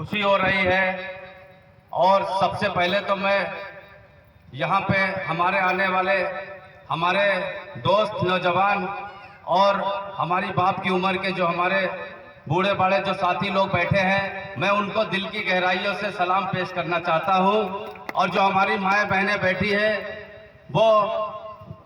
खुशी हो रही है। और सबसे पहले तो मैं यहाँ पे हमारे आने वाले हमारे दोस्त नौजवान और हमारी बाप की उम्र के जो हमारे बूढ़े बड़े जो साथी लोग बैठे हैं, मैं उनको दिल की गहराइयों से सलाम पेश करना चाहता हूँ। और जो हमारी माएँ बहनें बैठी है, वो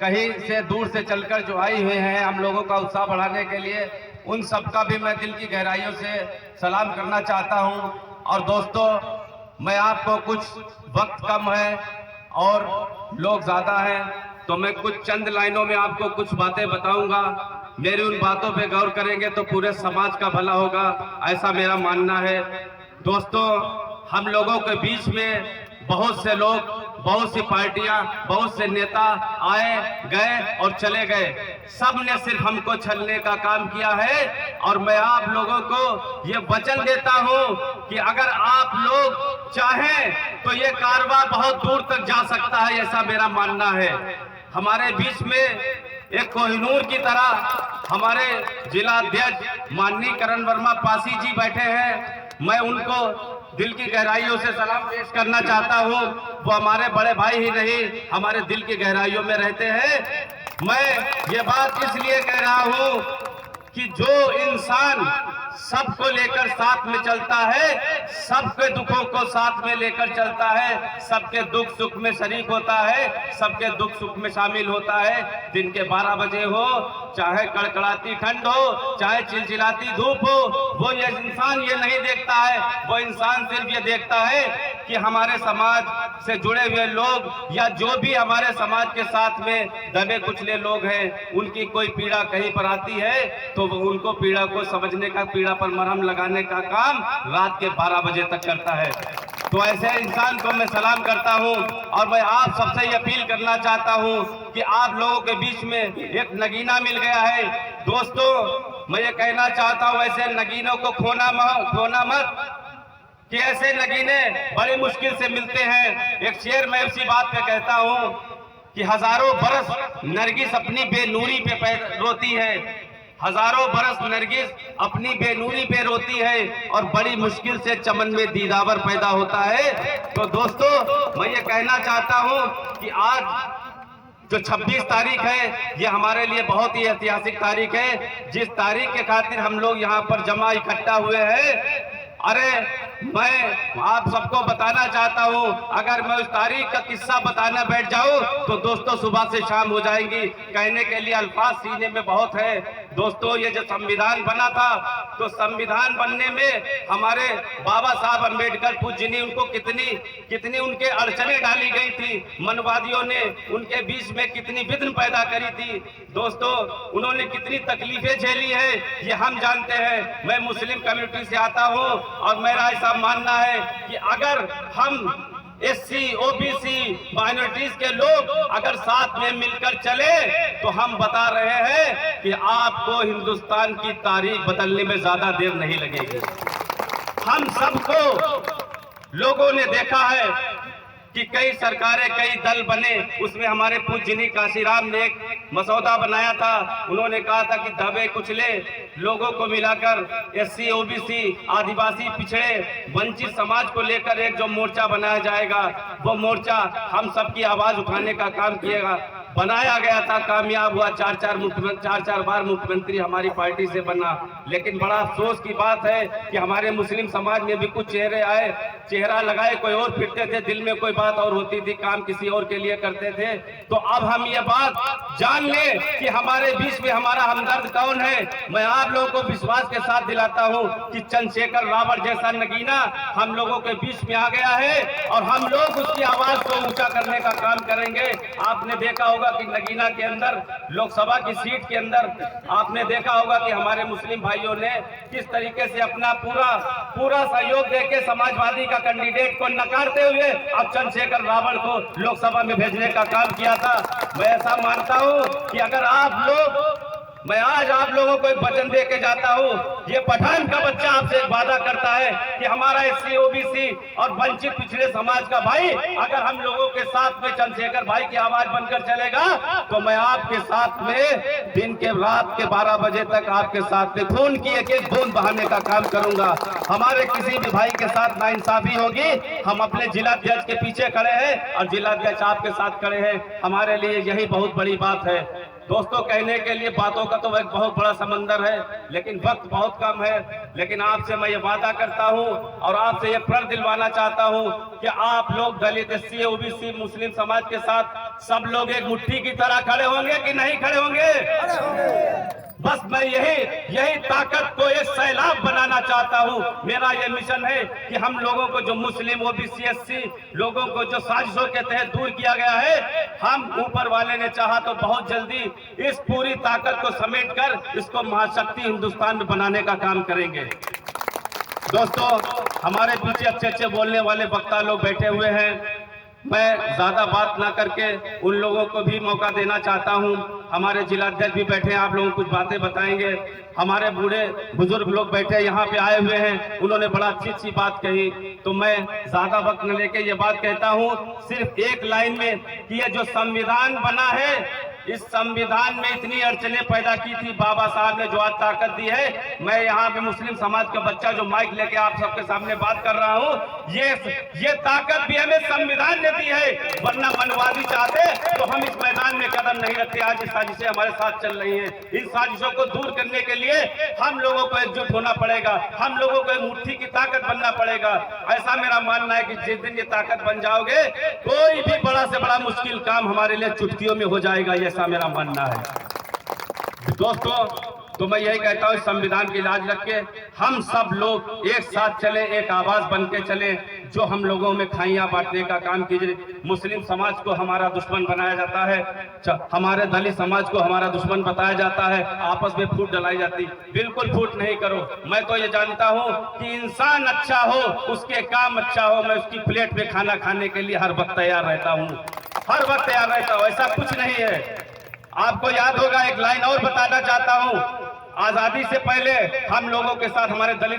कहीं से दूर से चलकर जो आई हुई हैं हम लोगों का उत्साह बढ़ाने के लिए, उन सब का भी मैं दिल की गहराइयों से सलाम करना चाहता हूँ। और दोस्तों, मैं आपको कुछ वक्त कम है और लोग ज़्यादा हैं, तो मैं कुछ चंद लाइनों में आपको कुछ बातें बताऊंगा। मेरी उन बातों पे गौर करेंगे तो पूरे समाज का भला होगा, ऐसा मेरा मानना है। दोस्तों, हम लोगों के बीच में बहुत से लोग, बहुत सी पार्टियां, बहुत से नेता आए गए और चले गए, सब ने सिर्फ हमको छलने का काम किया है। और मैं आप लोगों को ये वचन देता हूं कि अगर आप लोग चाहें तो ये कारवां बहुत दूर तक जा सकता है, ऐसा मेरा मानना है। हमारे बीच में एक कोहिनूर की तरह हमारे जिला अध्यक्ष माननीय करण वर्मा पासी जी बैठे हैं। मैं उनको दिल की गहराइयों से सलाम पेश करना चाहता हूं। वो हमारे बड़े भाई ही नहीं, हमारे दिल की गहराइयों में रहते हैं। मैं ये बात इसलिए कह रहा हूं कि जो इंसान सबको लेकर साथ में चलता है, सबके दुखों को साथ में लेकर चलता है, सबके दुख सुख में शरीक होता है, सबके दुख सुख में शामिल होता है, दिन के 12 बजे हो, चाहे कड़कड़ाती ठंड हो, चाहे चिलचिलाती धूप हो, वो ये इंसान ये नहीं देखता है। वो इंसान सिर्फ ये देखता है कि हमारे समाज से जुड़े हुए लोग या जो भी हमारे समाज के साथ में दबे कुचले लोग हैं, उनकी कोई पीड़ा कहीं पर आती है तो वो उनको पीड़ा को समझने का, पीड़ा पर मरहम लगाने का काम रात के 12 बजे तक करता है। तो ऐसे इंसान को मैं सलाम करता हूं। और मैं आप सबसे ये अपील करना चाहता हूं कि आप लोगों के बीच में एक नगीना मिल गया है। दोस्तों, मैं ये कहना चाहता हूं, ऐसे नगीनों को खोना मत, कि ऐसे नगीने बड़ी मुश्किल से मिलते हैं। एक शेर मैं उसी बात पे कहता हूं कि हजारों बरस नरगिस अपनी बेनूरी पे रोती है, हजारों बरस नरगिस अपनी बेनूरी पे रोती है और बड़ी मुश्किल से चमन में दीदावर पैदा होता है। तो दोस्तों, मैं ये कहना चाहता हूं कि आज जो 26 तारीख है, ये हमारे लिए बहुत ही ऐतिहासिक तारीख है। जिस तारीख के खातिर हम लोग यहाँ पर जमा इकट्ठा हुए हैं, अरे मैं आप सबको बताना चाहता हूं, अगर मैं उस तारीख का किस्सा बताना बैठ जाऊं तो दोस्तों सुबह से शाम हो जाएंगी। कहने के लिए अल्फाज सीने में बहुत है। दोस्तों, ये जो संविधान बना था, तो संविधान बनने में हमारे बाबा साहब अम्बेडकर पूज्य जी, उनको कितनी उनके अड़चने डाली गई थी, मनवादियों ने उनके बीच में कितनी विघ्न पैदा करी थी। दोस्तों, उन्होंने कितनी तकलीफें झेली है, ये हम जानते हैं। मैं मुस्लिम कम्युनिटी से आता हूँ और मेरा ऐसा मानना है कि अगर हम एससी, ओबीसी, माइनॉरिटीज के लोग अगर साथ में मिलकर चले तो हम बता रहे हैं कि आपको हिंदुस्तान की तारीख बदलने में ज्यादा देर नहीं लगेगी। हम सबको लोगों ने देखा है कि कई सरकारें, कई दल बने, उसमें हमारे पूज्यनीय काशीराम ने एक मसौदा बनाया था। उन्होंने कहा था कि दबे कुचले लोगों को मिलाकर एससी, ओबीसी, आदिवासी, पिछड़े, वंचित समाज को लेकर एक जो मोर्चा बनाया जाएगा, वो मोर्चा हम सबकी आवाज उठाने का काम किएगा। बनाया गया था, कामयाब हुआ, चार चार बार मुख्यमंत्री हमारी पार्टी से बना। लेकिन बड़ा अफसोस की बात है कि हमारे मुस्लिम समाज में भी कुछ चेहरे आए, चेहरा लगाए कोई और फिरते थे, दिल में कोई बात और होती थी, काम किसी और के लिए करते थे। तो अब हम ये बात जान लें कि हमारे बीच में हमारा हमदर्द कौन है। मैं आप लोगों को विश्वास के साथ दिलाता हूं कि चंद्रशेखर रावण जैसा नगीना हम लोगों के बीच में आ गया है और हम लोग उसकी आवाज को ऊंचा करने का काम करेंगे। आपने देखा होगा कि नगीना के अंदर, लोकसभा की सीट के अंदर आपने देखा होगा कि हमारे मुस्लिम भाइयों ने किस तरीके से अपना पूरा सहयोग देके समाजवादी का कैंडिडेट को नकारते हुए अब चंद्रशेखर रावण को लोकसभा में भेजने का काम किया था। मैं ऐसा मानता हूं कि अगर आप लोग मैं आज आप लोगों को एक वचन दे के जाता हूँ। ये पठान का बच्चा आपसे एक वादा करता है कि हमारा एससी, ओबीसी और वंचित पिछड़े समाज का भाई अगर हम लोगों के साथ में चंद्रशेखर भाई की आवाज बनकर चलेगा तो मैं आपके साथ में दिन के रात के 12 बजे तक आपके साथ में खून की एक एक बूंद बहाने का काम करूंगा। हमारे किसी भी भाई के साथ नाइंसाफी होगी, हम अपने जिलाध्यक्ष के पीछे खड़े हैं और जिलाध्यक्ष आपके साथ खड़े हैं। हमारे लिए यही बहुत बड़ी बात है। दोस्तों, कहने के लिए बातों का तो एक बहुत बड़ा समंदर है, लेकिन वक्त बहुत कम है। लेकिन आपसे मैं ये वादा करता हूं और आपसे ये प्रण दिलवाना चाहता हूं कि आप लोग दलित, एससी, ओबीसी, मुस्लिम समाज के साथ सब लोग एक मुट्ठी की तरह खड़े होंगे कि नहीं खड़े होंगे? बस मैं यही ताकत को एक सैलाब बनाना चाहता हूं। मेरा ये मिशन है कि हम लोगों को जो मुस्लिम, ओबीसी, एससी लोगों को जो साजिशों के तहत दूर किया गया है, हम ऊपर वाले ने चाहा तो बहुत जल्दी इस पूरी ताकत को समेटकर इसको महाशक्ति हिंदुस्तान में बनाने का काम करेंगे। दोस्तों, हमारे पीछे अच्छे बोलने वाले वक्ता लोग बैठे हुए हैं। मैं ज्यादा बात ना करके उन लोगों को भी मौका देना चाहता हूं। हमारे जिलाध्यक्ष भी बैठे हैं, आप लोगों को कुछ बातें बताएंगे। हमारे बूढ़े बुजुर्ग लोग बैठे यहाँ पे आए हुए हैं, उन्होंने बड़ा अच्छी बात कही। तो मैं ज्यादा वक्त न लेके ये बात कहता हूँ सिर्फ एक लाइन में कि ये जो संविधान बना है, इस संविधान में इतनी अड़चने पैदा की थी बाबा साहब ने, जो आज ताकत दी है। मैं यहाँ पे मुस्लिम समाज का बच्चा जो माइक लेके आप सबके सामने बात कर रहा हूँ, ये ताकत भी हमें संविधान ने दी है, वरना मनवादी चाहते तो हम इस मैदान में कदम नहीं रखते। आज इस साजिशें हमारे साथ चल रही हैं, इन साजिशों को दूर करने के लिए हम लोगों को एकजुट होना पड़ेगा, हम लोगों को एक मुट्ठी की ताकत बनना पड़ेगा। ऐसा मेरा मानना है कि जिस दिन ये ताकत बन जाओगे, कोई भी बड़ा से बड़ा मुश्किल काम हमारे लिए चुटकियों में हो जाएगा, ऐसा मेरा मानना है। दोस्तों, तो मैं यही कहता हूँ, संविधान की लाज रख के हम सब लोग एक साथ चले, एक आवाज बन के चले। जो हम लोगों में खाइयां बांटने का काम कीजिए। मुस्लिम समाज को हमारा दुश्मन बनाया जाता है, हमारे दलित समाज को हमारा दुश्मन बताया जाता है, आपस में फूट डलाई जाती। बिल्कुल फूट नहीं करो। मैं तो ये जानता हूँ कि इंसान अच्छा हो, उसके काम अच्छा हो, मैं उसकी प्लेट पे खाना खाने के लिए हर वक्त तैयार रहता हूँ, हर वक्त तैयार रहता हूँ। ऐसा कुछ नहीं है। आपको याद होगा, एक लाइन और बताना चाहता हूँ। आजादी से पहले हम लोगों के साथ हमारे दलित